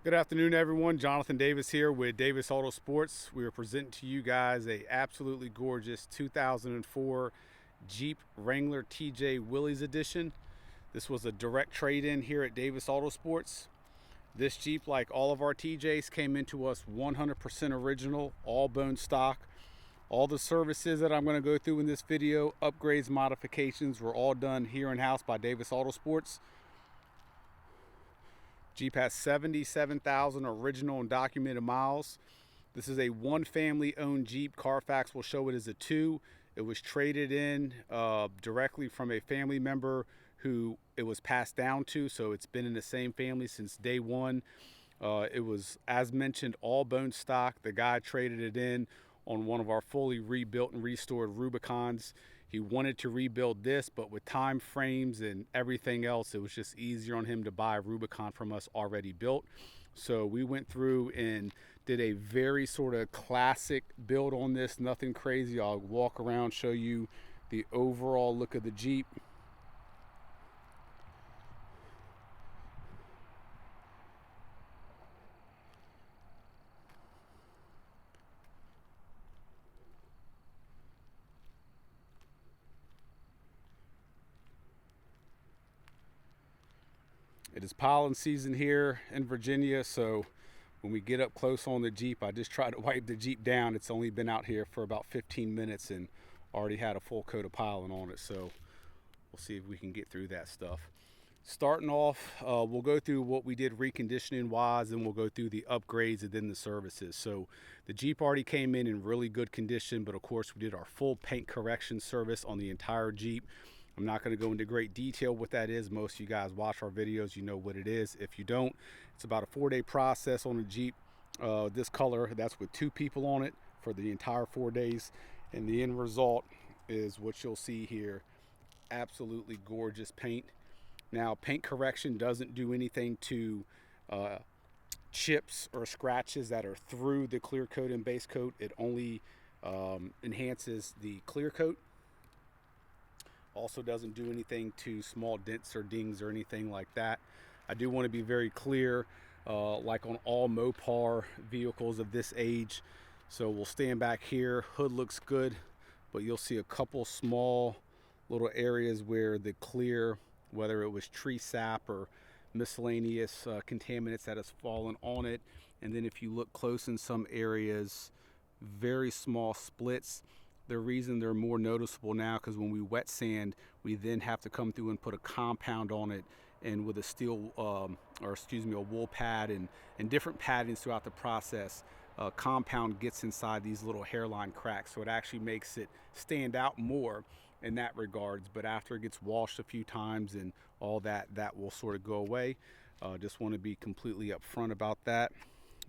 Good afternoon, everyone. Jonathan Davis here with Davis Autosports. We are presenting to you guys a absolutely gorgeous 2004 Jeep Wrangler TJ Willys edition. This was a direct trade-in here at Davis Autosports. This Jeep, like all of our TJs, came into us 100% original, all bone stock. All the services that I'm going to go through in this video, upgrades, modifications, were all done here in-house by Davis Autosports. Jeep has 77,000 original and documented miles. This is a one family owned Jeep. Carfax will show it as a 2. It was traded in directly from a family member who it was passed down to, so it's been in the same family since day one. It was, as mentioned, all bone stock. The guy traded it in on one of our fully rebuilt and restored Rubicons. He wanted to rebuild this, but with time frames and everything else, it was just easier on him to buy a Rubicon from us already built. So we went through and did a very sort of classic build on this, nothing crazy. I'll walk around, show you the overall look of the Jeep. It is pollen season here in Virginia, so when we get up close on the Jeep, I just try to wipe the Jeep down. It's only been out here for about 15 minutes and already had a full coat of pollen on it, so we'll see if we can get through that stuff. Starting off, we'll go through what we did reconditioning wise, and we'll go through the upgrades and then the services. So the Jeep already came in really good condition, but of course we did our full paint correction service on the entire Jeep. I'm not going to go into great detail what that is. Most of you guys watch our videos, you know what it is. If you don't, it's about a 4-day process on a Jeep this color. That's with 2 people on it for the entire 4 days, and the end result is what you'll see here. Absolutely gorgeous paint. Now, paint correction doesn't do anything to chips or scratches that are through the clear coat and base coat. It only enhances the clear coat. Also doesn't do anything to small dents or dings or anything like that. I do want to be very clear, like on all Mopar vehicles of this age. So we'll stand back here. Hood looks good, but you'll see a couple small little areas where the clear, whether it was tree sap or miscellaneous contaminants that has fallen on it. And then if you look close in some areas, very small splits. The reason they're more noticeable now because when we wet sand, we then have to come through and put a compound on it, and with a steel, a wool pad and different paddings throughout the process, compound gets inside these little hairline cracks, so it actually makes it stand out more in that regards. But after it gets washed a few times and all that, that will sort of go away. Just want to be completely upfront about that.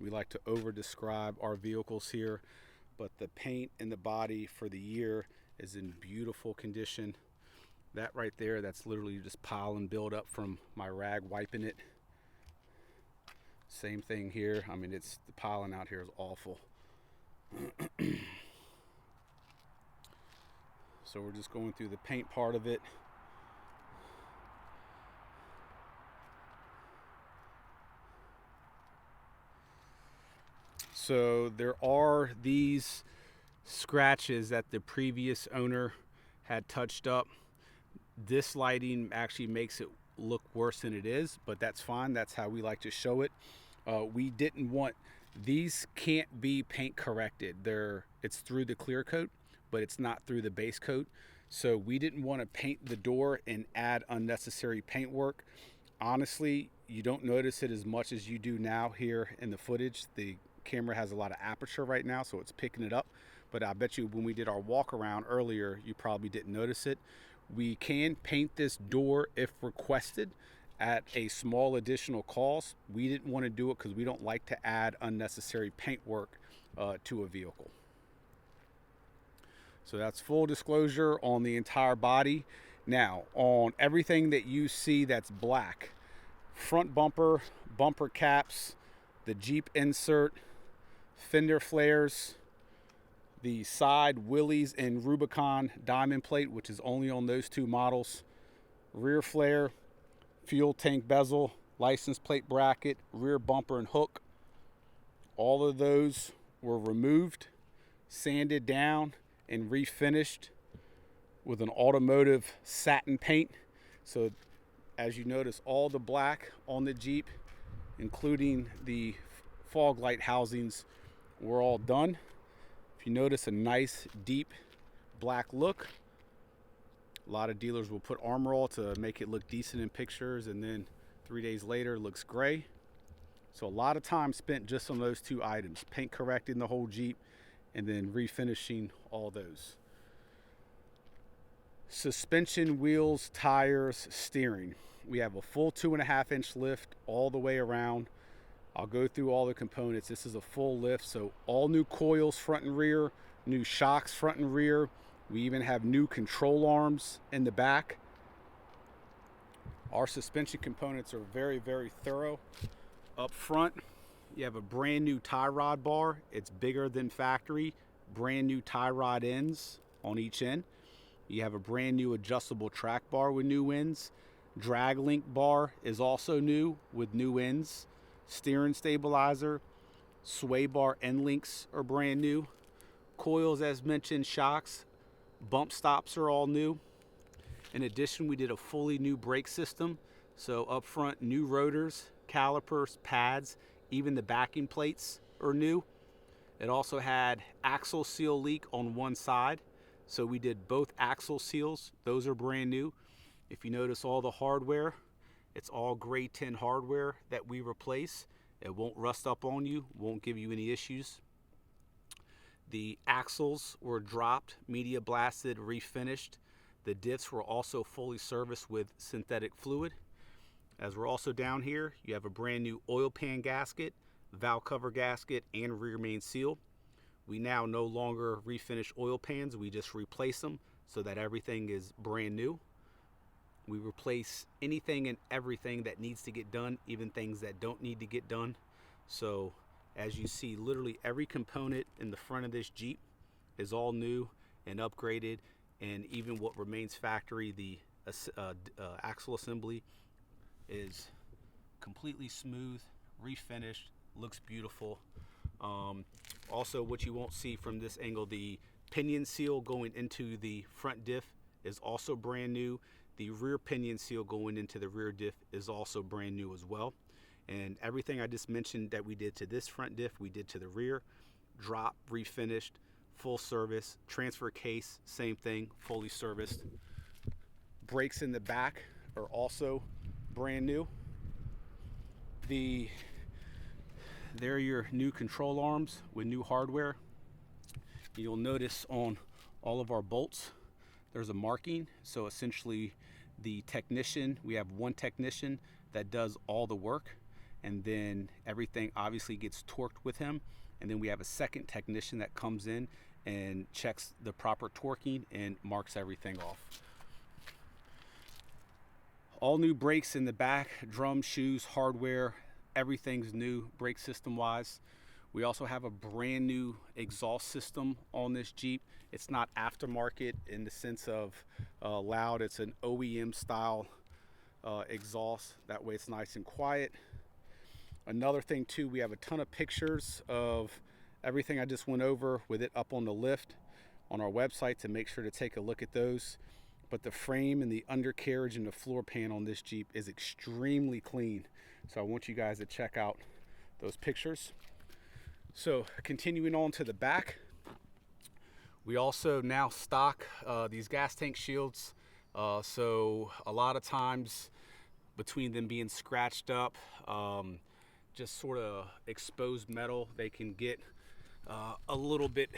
We like to over describe our vehicles here, but the paint and the body for the year is in beautiful condition. That right there, that's literally just pollen build up from my rag wiping it. Same thing here. I mean, it's the pollen out here is awful. So we're just going through the paint part of it. So there are these scratches that the previous owner had touched up. This lighting actually makes it look worse than it is, but that's fine. That's how we like to show it. We didn't want, these can't be paint corrected. It's through the clear coat, but it's not through the base coat. So we didn't want to paint the door and add unnecessary paint work. Honestly, you don't notice it as much as you do now here in the footage. The camera has a lot of aperture right now, so it's picking it up. But I bet you when we did our walk around earlier, you probably didn't notice it. We can paint this door if requested at a small additional cost. We didn't want to do it because we don't like to add unnecessary paint work to a vehicle. So that's full disclosure on the entire body. Now, on everything that you see that's black, front bumper, bumper caps, the Jeep insert, fender flares, the side Willys and Rubicon diamond plate, which is only on those 2 models, rear flare, fuel tank bezel, license plate bracket, rear bumper and hook. All of those were removed, sanded down, and refinished with an automotive satin paint. So as you notice, all the black on the Jeep, including the fog light housings, were all done. If you notice, a nice deep black look. A lot of dealers will put Armor All to make it look decent in pictures, and then 3 days later it looks gray. So a lot of time spent just on those two items, paint correcting the whole Jeep and then refinishing all those. Suspension, wheels, tires, steering. We have a full 2.5-inch lift all the way around. I'll go through all the components. This is a full lift, so all new coils front and rear, new shocks front and rear. We even have new control arms in the back. Our suspension components are very, very thorough. Up front, you have a brand new tie rod bar. It's bigger than factory. Brand new tie rod ends on each end. You have a brand new adjustable track bar with new ends. Drag link bar is also new with new ends. Steering stabilizer, sway bar end links are brand new. Coils, as mentioned, shocks, bump stops are all new. In addition, we did a fully new brake system. So up front, new rotors, calipers, pads, even the backing plates are new. It also had axle seal leak on one side. So we did both axle seals. Those are brand new. If you notice all the hardware, it's all grade 10 hardware that we replace. It won't rust up on you, won't give you any issues. The axles were dropped, media blasted, refinished. The diffs were also fully serviced with synthetic fluid. As we're also down here, you have a brand new oil pan gasket, valve cover gasket, and rear main seal. We now no longer refinish oil pans, we just replace them so that everything is brand new. We replace anything and everything that needs to get done, even things that don't need to get done. So as you see, literally every component in the front of this Jeep is all new and upgraded, and even what remains factory, the axle assembly is completely smooth, refinished, looks beautiful. Also, what you won't see from this angle, the pinion seal going into the front diff is also brand new. The rear pinion seal going into the rear diff is also brand new as well. And everything I just mentioned that we did to this front diff, we did to the rear. Drop, refinished, full service. Transfer case, same thing, fully serviced. Brakes in the back are also brand new. There are your new control arms with new hardware. You'll notice on all of our bolts, there's a marking. So essentially the technician, we have one technician that does all the work, and then everything obviously gets torqued with him. And then we have a second technician that comes in and checks the proper torquing and marks everything off. All new brakes in the back, drums, shoes, hardware, everything's new brake system wise. We also have a brand new exhaust system on this Jeep. It's not aftermarket in the sense of loud. It's an OEM style exhaust. That way it's nice and quiet. Another thing too, we have a ton of pictures of everything I just went over with it up on the lift on our website, to make sure to take a look at those. But the frame and the undercarriage and the floor pan on this Jeep is extremely clean. So I want you guys to check out those pictures. So continuing on to the back, we also now stock these gas tank shields. So a lot of times between them being scratched up, just sort of exposed metal, they can get a little bit,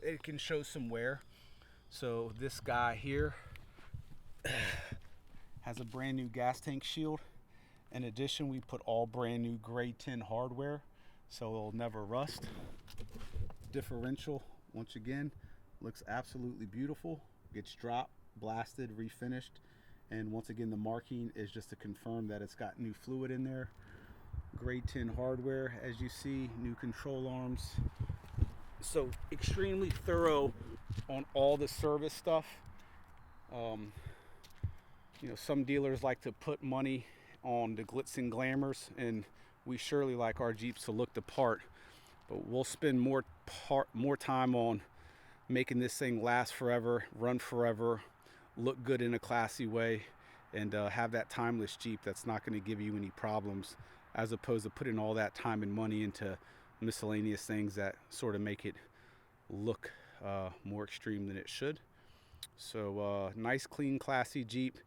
it can show some wear. So this guy here has a brand new gas tank shield. In addition, we put all brand new grade 10 hardware, so it'll never rust. Differential, once again, looks absolutely beautiful. Gets dropped, blasted, refinished, and once again the marking is just to confirm that it's got new fluid in there. Grade 10 hardware, as you see, new control arms. So extremely thorough on all the service stuff. You know, some dealers like to put money on the glitz and glamours, and we surely like our Jeeps to look the part, but we'll spend more time on making this thing last forever, run forever, look good in a classy way, and have that timeless Jeep that's not going to give you any problems, as opposed to putting all that time and money into miscellaneous things that sort of make it look more extreme than it should. So nice, clean, classy Jeep.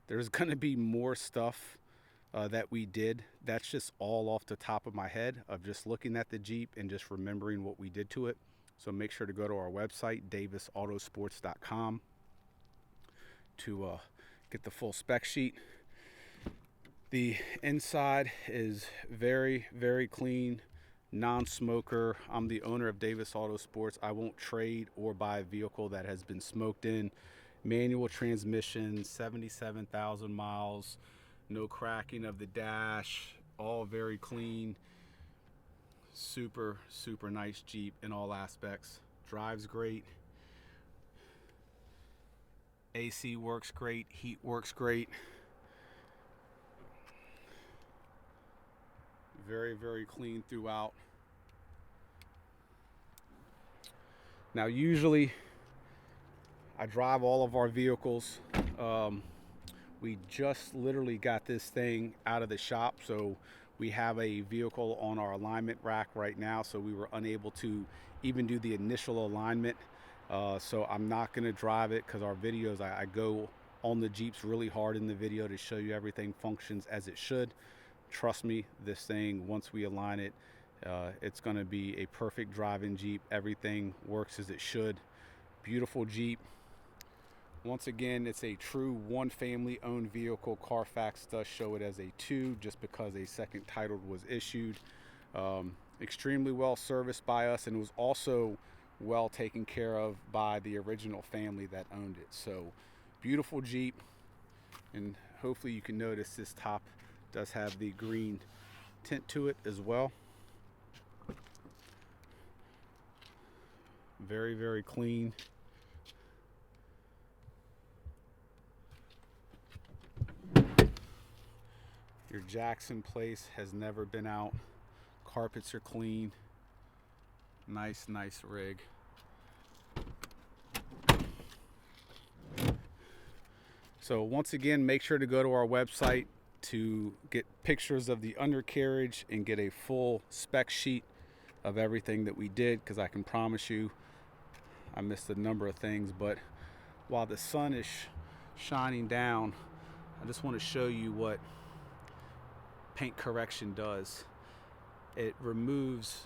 There's going to be more stuff that we did. That's just all off the top of my head of just looking at the Jeep and just remembering what we did to it. So make sure to go to our website, davisautosports.com, to get the full spec sheet. The inside is very, very clean, non-smoker. I'm the owner of Davis Autosports. I won't trade or buy a vehicle that has been smoked in. Manual transmission, 77,000 miles, no cracking of the dash, all very clean. Super, super nice Jeep in all aspects. Drives great. AC works great. Heat works great. Very, very clean throughout. Now, usually I drive all of our vehicles. We just literally got this thing out of the shop, so we have a vehicle on our alignment rack right now, so we were unable to even do the initial alignment. So I'm not going to drive it, because our videos, I go on the Jeeps really hard in the video to show you everything functions as it should. Trust me, this thing, once we align it, it's going to be a perfect driving Jeep. Everything works as it should. Beautiful Jeep. Once again, it's a true one family owned vehicle. Carfax does show it as a 2 just because a second title was issued. Extremely well serviced by us, and it was also well taken care of by the original family that owned it. So beautiful Jeep, and hopefully you can notice this top does have the green tint to it as well. Very, very clean. Your Jackson place has never been out. Carpets are clean. Nice, nice rig. So once again, make sure to go to our website to get pictures of the undercarriage and get a full spec sheet of everything that we did, because I can promise you I missed a number of things. But while the sun is shining down, I just want to show you what paint correction does. It removes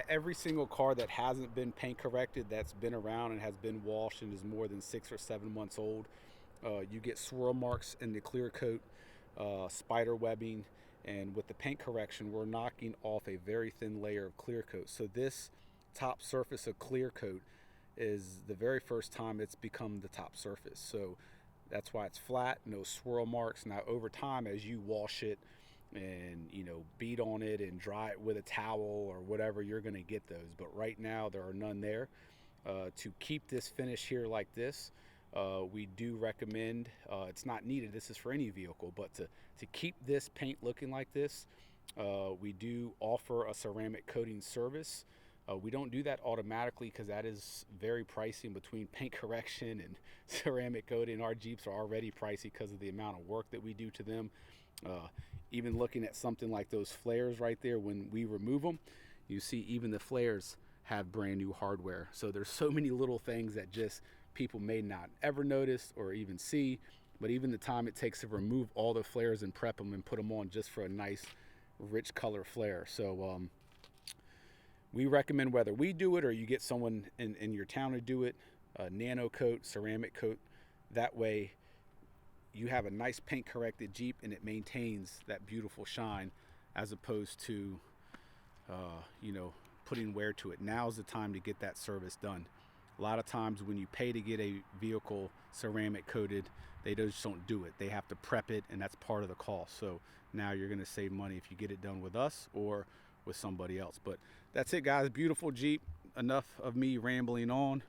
every single car that hasn't been paint corrected, that's been around and has been washed and is more than 6 or 7 months old. You get swirl marks in the clear coat, spider webbing, and with the paint correction, we're knocking off a very thin layer of clear coat. So this top surface of clear coat is the very first time it's become the top surface. So that's why it's flat, no swirl marks. Now over time, as you wash it and beat on it and dry it with a towel or whatever, you're going to get those. But right now there are none there. To keep this finish here like this, we do recommend, it's not needed, this is for any vehicle, but to keep this paint looking like this, we do offer a ceramic coating service. We don't do that automatically because that is very pricey. Between paint correction and ceramic coating, our Jeeps are already pricey because of the amount of work that we do to them. Even looking at something like those flares right there, when we remove them, you see even the flares have brand new hardware. So there's so many little things that just people may not ever notice or even see, but even the time it takes to remove all the flares and prep them and put them on just for a nice rich color flare. So we recommend, whether we do it or you get someone in your town to do it, nano coat, ceramic coat. That way you have a nice paint corrected Jeep and it maintains that beautiful shine, as opposed to putting wear to it. Now's the time to get that service done. A lot of times when you pay to get a vehicle ceramic coated, they just don't do it. They have to prep it, and that's part of the cost. So now you're going to save money if you get it done with us or with somebody else. But that's it, guys. Beautiful Jeep. Enough of me rambling on.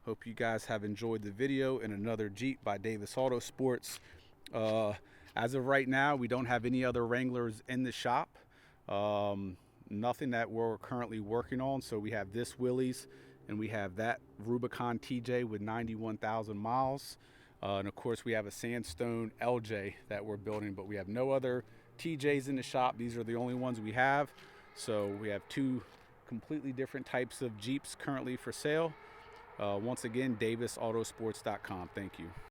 Hope you guys have enjoyed the video in another Jeep by Davis Autosports. As of right now, we don't have any other Wranglers in the shop. Nothing that we're currently working on. So we have this Willys and we have that Rubicon TJ with 91,000 miles. And of course we have a Sandstone LJ that we're building, but we have no other TJs in the shop. These are the only ones we have. So we have two completely different types of Jeeps currently for sale. Once again, DavisAutosports.com. Thank you.